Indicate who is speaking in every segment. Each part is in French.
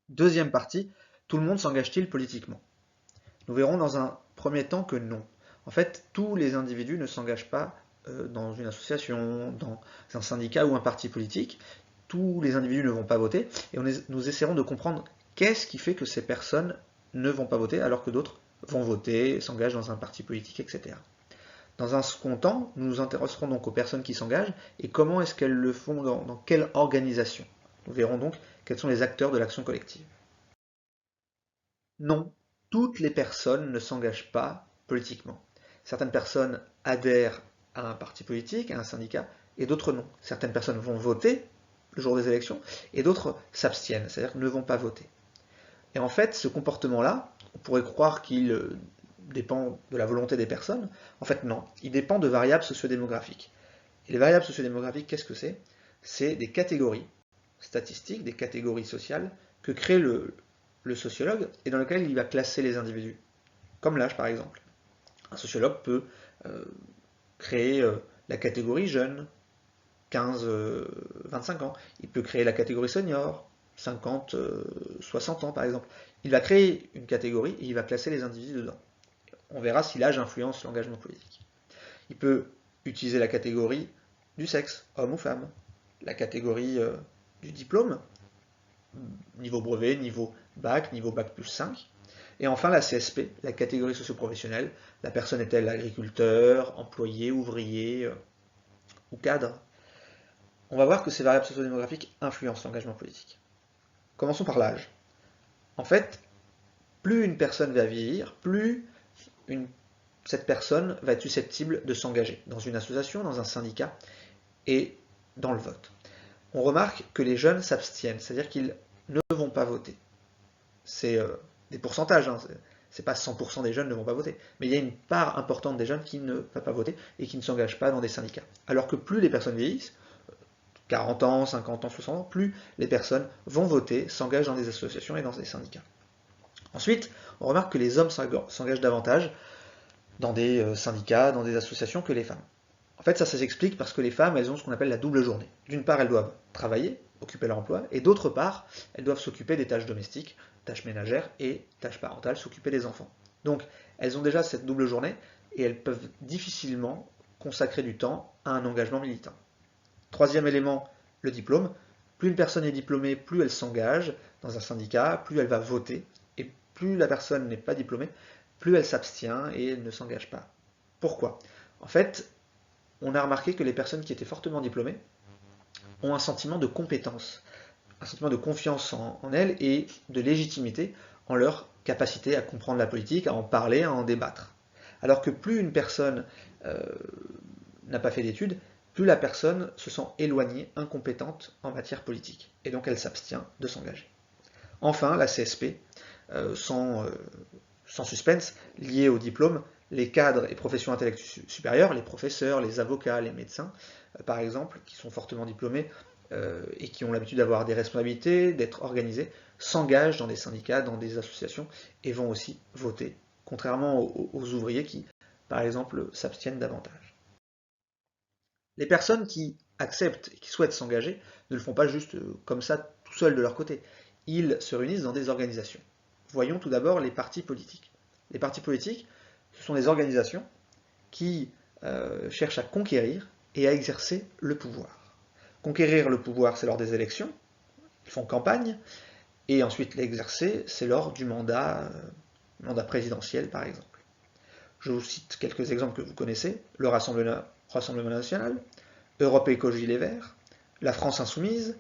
Speaker 1: Deuxième partie, tout le monde s'engage-t-il politiquement? Nous verrons dans un premier temps que non. En fait, tous les individus ne s'engagent pas dans une association, dans un syndicat ou un parti politique. Tous les individus ne vont pas voter et nous essaierons de comprendre qu'est-ce qui fait que ces personnes ne vont pas voter alors que d'autres vont voter, s'engagent dans un parti politique, etc. Dans un second temps, nous nous intéresserons donc aux personnes qui s'engagent et comment est-ce qu'elles le font, dans quelle organisation. Nous verrons donc quels sont les acteurs de l'action collective. Non, toutes les personnes ne s'engagent pas politiquement. Certaines personnes adhèrent à un parti politique, à un syndicat, et d'autres non. Certaines personnes vont voter le jour des élections, et d'autres s'abstiennent, c'est-à-dire ne vont pas voter. Et en fait, ce comportement-là, on pourrait croire qu'il dépend de la volonté des personnes. En fait, non, il dépend de variables sociodémographiques. Et les variables sociodémographiques, qu'est-ce que c'est? C'est des catégories statistiques, des catégories sociales que crée le sociologue et dans lequel il va classer les individus. Comme l'âge, par exemple. Un sociologue peut euh, créer la catégorie jeune, 15-25 ans. Il peut créer la catégorie senior, 50-60 ans, par exemple. Il va créer une catégorie et il va classer les individus dedans. On verra si l'âge influence l'engagement politique. Il peut utiliser la catégorie du sexe, homme ou femme, la catégorie du diplôme, niveau brevet, niveau bac plus 5. Et enfin la CSP, la catégorie socio-professionnelle. La personne est-elle agriculteur, employé, ouvrier ou cadre? On va voir que ces variables sociodémographiques influencent l'engagement politique. Commençons par l'âge. En fait, plus une personne va vieillir, plus une, cette personne va être susceptible de s'engager dans une association, dans un syndicat et dans le vote. On remarque que les jeunes s'abstiennent, c'est-à-dire qu'ils ne vont pas voter. C'est des pourcentages, hein, c'est pas 100% des jeunes ne vont pas voter, mais il y a une part importante des jeunes qui ne va pas voter et qui ne s'engagent pas dans des syndicats. Alors que plus les personnes vieillissent, 40 ans, 50 ans, 60 ans, plus les personnes vont voter, s'engagent dans des associations et dans des syndicats. Ensuite, on remarque que les hommes s'engagent davantage dans des syndicats, dans des associations que les femmes. En fait, ça s'explique parce que les femmes, elles ont ce qu'on appelle la double journée. D'une part, elles doivent travailler, occuper leur emploi, et d'autre part, elles doivent s'occuper des tâches domestiques, tâches ménagères et tâches parentales, s'occuper des enfants. Donc, elles ont déjà cette double journée et elles peuvent difficilement consacrer du temps à un engagement militant. Troisième élément, le diplôme. Plus une personne est diplômée, plus elle s'engage dans un syndicat, plus elle va voter, et plus la personne n'est pas diplômée, plus elle s'abstient et elle ne s'engage pas. Pourquoi? En fait, on a remarqué que les personnes qui étaient fortement diplômées ont un sentiment de compétence, un sentiment de confiance en elles et de légitimité en leur capacité à comprendre la politique, à en parler, à en débattre. Alors que plus une personne euh, n'a pas fait d'études, plus la personne se sent éloignée, incompétente en matière politique, et donc elle s'abstient de s'engager. Enfin, la CSP, sans suspense, liée au diplôme, les cadres et professions intellectuelles supérieures, les professeurs, les avocats, les médecins, par exemple, qui sont fortement diplômés et qui ont l'habitude d'avoir des responsabilités, d'être organisés, s'engagent dans des syndicats, dans des associations et vont aussi voter, contrairement aux ouvriers qui, par exemple, s'abstiennent davantage. Les personnes qui acceptent et qui souhaitent s'engager ne le font pas juste comme ça, tout seuls de leur côté. Ils se réunissent dans des organisations. Voyons tout d'abord les partis politiques. Les partis politiques, ce sont des organisations qui cherchent à conquérir et à exercer le pouvoir. Conquérir le pouvoir, c'est lors des élections, ils font campagne, et ensuite l'exercer, c'est lors du mandat présidentiel par exemple. Je vous cite quelques exemples que vous connaissez. Le Rassemblement national, Europe Écologie Les Verts, la France Insoumise,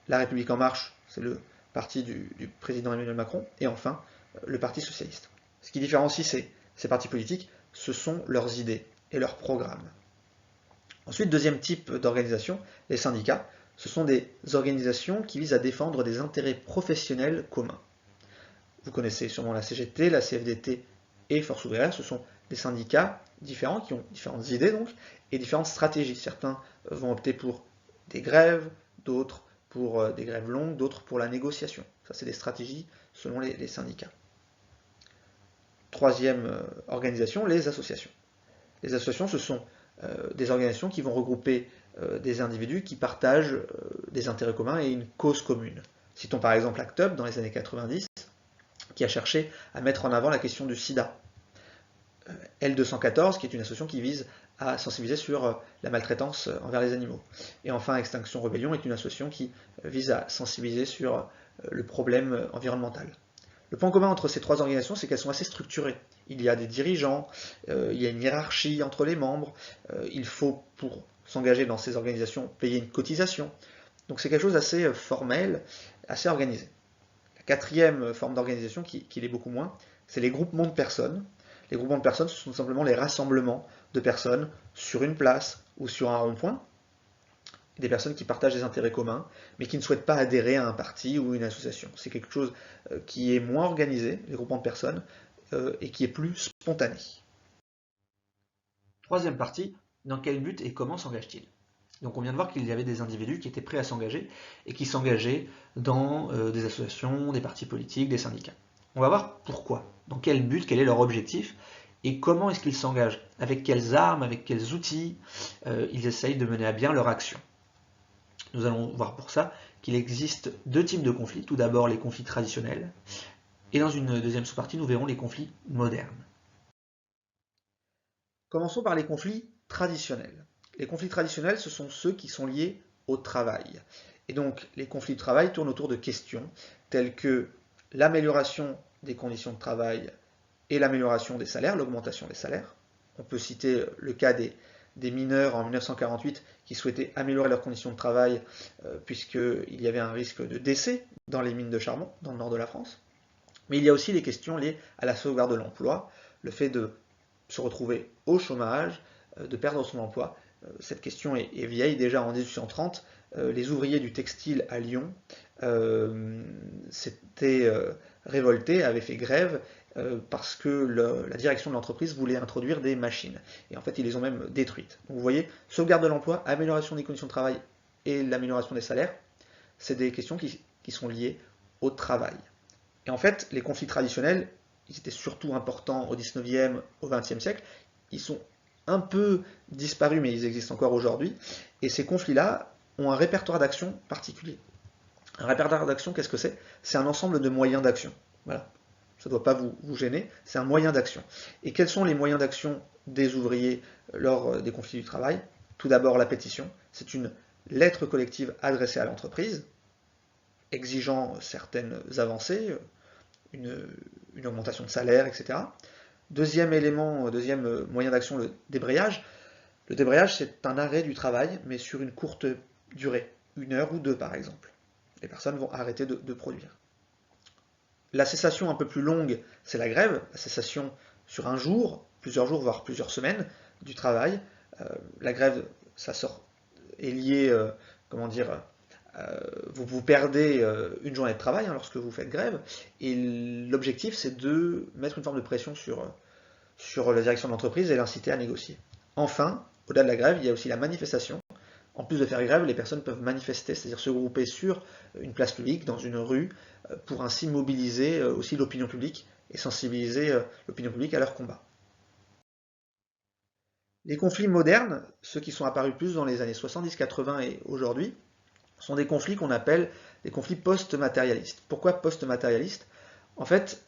Speaker 1: la République En Marche, c'est le parti du président Emmanuel Macron, et enfin le Parti Socialiste. Ce qui différencie ces partis politiques, ce sont leurs idées et leurs programmes. Ensuite, deuxième type d'organisation, les syndicats. Ce sont des organisations qui visent à défendre des intérêts professionnels communs. Vous connaissez sûrement la CGT, la CFDT et Force ouvrière. Ce sont des syndicats différents qui ont différentes idées donc et différentes stratégies. Certains vont opter pour des grèves, d'autres pour des grèves longues, d'autres pour la négociation. Ça, c'est des stratégies selon les syndicats. Troisième organisation, les associations. Les associations, ce sont des organisations qui vont regrouper des individus qui partagent des intérêts communs et une cause commune. Citons par exemple ACT UP dans les années 90, qui a cherché à mettre en avant la question du sida. L214, qui est une association qui vise à sensibiliser sur la maltraitance envers les animaux. Et enfin, Extinction Rebellion est une association qui vise à sensibiliser sur le problème environnemental. Le point commun entre ces trois organisations, c'est qu'elles sont assez structurées. Il y a des dirigeants, il y a une hiérarchie entre les membres, il faut, pour s'engager dans ces organisations, payer une cotisation. Donc c'est quelque chose d'assez formel, assez organisé. La quatrième forme d'organisation, qui l'est beaucoup moins, c'est les groupements de personnes. Les groupements de personnes, ce sont simplement les rassemblements de personnes sur une place ou sur un rond-point, des personnes qui partagent des intérêts communs, mais qui ne souhaitent pas adhérer à un parti ou une association. C'est quelque chose qui est moins organisé, les groupements de personnes, et qui est plus spontané. Troisième partie, dans quel but et comment s'engage-t-il? Donc on vient de voir qu'il y avait des individus qui étaient prêts à s'engager et qui s'engageaient dans des associations, des partis politiques, des syndicats. On va voir pourquoi, dans quel but, quel est leur objectif et comment est-ce qu'ils s'engagent, avec quelles armes, avec quels outils ils essayent de mener à bien leur action. Nous allons voir pour ça qu'il existe deux types de conflits. Tout d'abord les conflits traditionnels et dans une deuxième sous-partie nous verrons les conflits modernes. Commençons par les conflits traditionnels. Les conflits traditionnels, ce sont ceux qui sont liés au travail. Et donc, les conflits de travail tournent autour de questions telles que l'amélioration des conditions de travail et l'amélioration des salaires, l'augmentation des salaires. On peut citer le cas des mineurs en 1948 qui souhaitaient améliorer leurs conditions de travail puisqu'il y avait un risque de décès dans les mines de charbon, dans le nord de la France. Mais il y a aussi les questions liées à la sauvegarde de l'emploi, le fait de se retrouver au chômage, de perdre son emploi. Cette question est vieille, déjà en 1830, les ouvriers du textile à Lyon s'étaient révoltés, avaient fait grève parce que la direction de l'entreprise voulait introduire des machines. Et en fait, ils les ont même détruites. Donc vous voyez, sauvegarde de l'emploi, amélioration des conditions de travail et l'amélioration des salaires, c'est des questions qui sont liées au travail. Et en fait, les conflits traditionnels, ils étaient surtout importants au 19e, au 20e siècle. Ils sont un peu disparus, mais ils existent encore aujourd'hui. Et ces conflits-là ont un répertoire d'action particulier. Un répertoire d'action, qu'est-ce que c'est? C'est un ensemble de moyens d'action. Voilà. Ça ne doit pas vous gêner. C'est un moyen d'action. Et quels sont les moyens d'action des ouvriers lors des conflits du travail? Tout d'abord, la pétition. C'est une lettre collective adressée à l'entreprise, exigeant certaines avancées, une augmentation de salaire, etc. Deuxième élément, deuxième moyen d'action, le débrayage. Le débrayage, c'est un arrêt du travail, mais sur une courte durée, 1 heure ou 2 par exemple. Les personnes vont arrêter de produire. La cessation un peu plus longue, c'est la grève, la cessation sur un jour, plusieurs jours, voire plusieurs semaines du travail. La grève, ça est lié, comment dire, vous perdez une journée de travail lorsque vous faites grève, et l'objectif c'est de mettre une forme de pression sur la direction de l'entreprise et l'inciter à négocier. Enfin, au-delà de la grève, il y a aussi la manifestation. En plus de faire grève, les personnes peuvent manifester, c'est-à-dire se grouper sur une place publique, dans une rue, pour ainsi mobiliser aussi l'opinion publique et sensibiliser l'opinion publique à leur combat. Les conflits modernes, ceux qui sont apparus plus dans les années 70-80 et aujourd'hui, sont des conflits qu'on appelle des conflits post-matérialistes. Pourquoi post-matérialistes? En fait,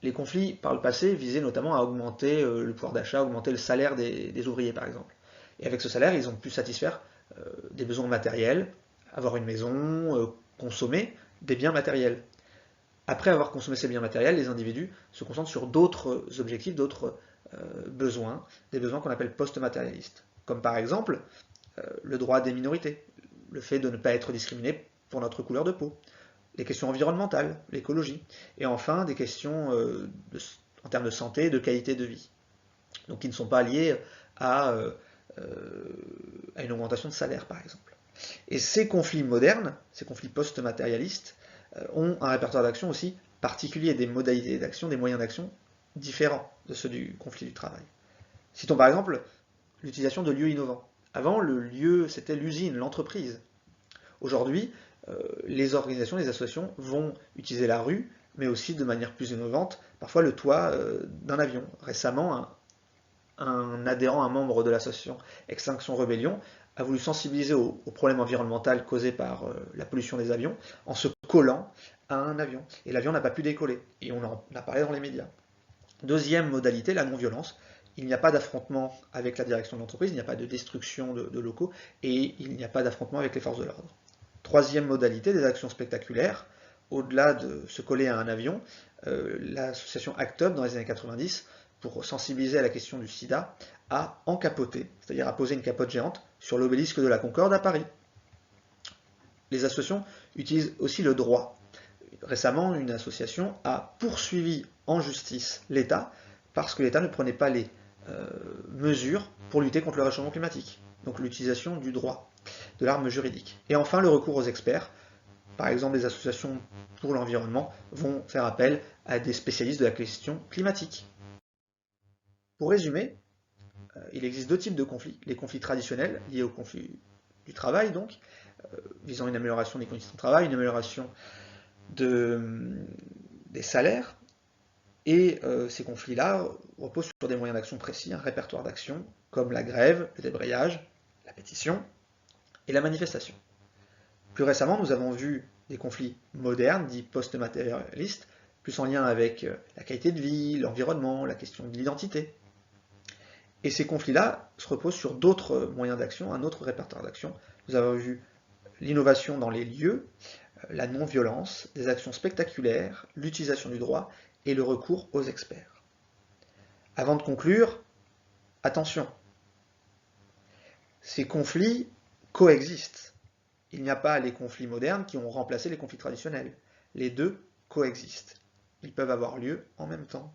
Speaker 1: les conflits par le passé visaient notamment à augmenter le pouvoir d'achat, augmenter le salaire des ouvriers par exemple. Et avec ce salaire, ils ont pu satisfaire des besoins matériels, avoir une maison, consommer des biens matériels. Après avoir consommé ces biens matériels, les individus se concentrent sur d'autres objectifs, d'autres besoins, des besoins qu'on appelle post-matérialistes. Comme par exemple le droit des minorités, le fait de ne pas être discriminé pour notre couleur de peau, les questions environnementales, l'écologie, et enfin des questions en termes de santé et de qualité de vie. Donc qui ne sont pas liées à une augmentation de salaire par exemple. Et ces conflits modernes, ces conflits post-matérialistes, ont un répertoire d'action aussi particulier, des modalités d'action, des moyens d'action différents de ceux du conflit du travail. Citons par exemple l'utilisation de lieux innovants. Avant, le lieu, c'était l'usine, l'entreprise. Aujourd'hui, les organisations, les associations vont utiliser la rue, mais aussi de manière plus innovante, parfois le toit d'un avion. Récemment, un adhérent, un membre de l'association Extinction Rebellion a voulu sensibiliser au problème environnemental causé par la pollution des avions en se collant à un avion. Et l'avion n'a pas pu décoller. Et on en a parlé dans les médias. Deuxième modalité, la non-violence. Il n'y a pas d'affrontement avec la direction de l'entreprise, il n'y a pas de destruction de locaux et il n'y a pas d'affrontement avec les forces de l'ordre. Troisième modalité, des actions spectaculaires. Au-delà de se coller à un avion, l'association ACT UP dans les années 90, pour sensibiliser à la question du sida, a encapoté, c'est-à-dire a posé une capote géante sur l'obélisque de la Concorde à Paris. Les associations utilisent aussi le droit. Récemment, une association a poursuivi en justice l'État parce que l'État ne prenait pas les mesures pour lutter contre le réchauffement climatique. Donc l'utilisation du droit, de l'arme juridique. Et enfin, le recours aux experts. Par exemple, les associations pour l'environnement vont faire appel à des spécialistes de la question climatique. Pour résumer, il existe deux types de conflits. Les conflits traditionnels, liés au conflit du travail, donc, visant une amélioration des conditions de travail, une amélioration des salaires. Et ces conflits-là reposent sur des moyens d'action précis, un répertoire d'actions, comme la grève, le débrayage, la pétition et la manifestation. Plus récemment, nous avons vu des conflits modernes, dits post-matérialistes, plus en lien avec la qualité de vie, l'environnement, la question de l'identité. Et ces conflits-là se reposent sur d'autres moyens d'action, un autre répertoire d'action. Nous avons vu l'innovation dans les lieux, la non-violence, des actions spectaculaires, l'utilisation du droit et le recours aux experts. Avant de conclure, attention, ces conflits coexistent. Il n'y a pas les conflits modernes qui ont remplacé les conflits traditionnels. Les deux coexistent. Ils peuvent avoir lieu en même temps.